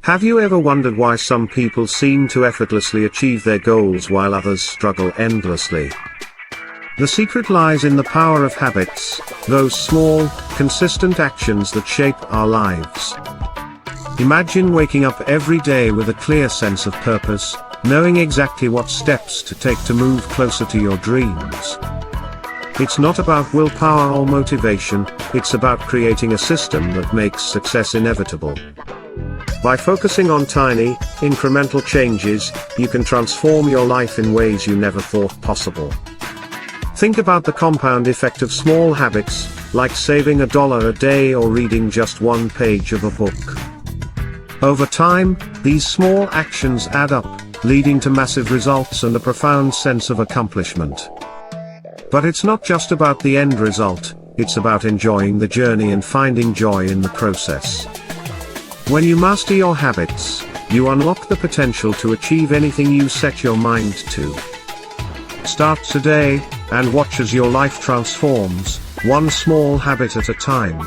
Have you ever wondered why some people seem to effortlessly achieve their goals while others struggle endlessly? The secret lies in the power of habits, those small, consistent actions that shape our lives. Imagine waking up every day with a clear sense of purpose, knowing exactly what steps to take to move closer to your dreams. It's not about willpower or motivation, it's about creating a system that makes success inevitable. By focusing on tiny, incremental changes, you can transform your life in ways you never thought possible. Think about the compound effect of small habits, like saving $1 a day or reading just one page of a book. Over time, these small actions add up, leading to massive results and a profound sense of accomplishment. But it's not just about the end result, it's about enjoying the journey and finding joy in the process. When you master your habits, you unlock the potential to achieve anything you set your mind to. Start today, and watch as your life transforms, one small habit at a time.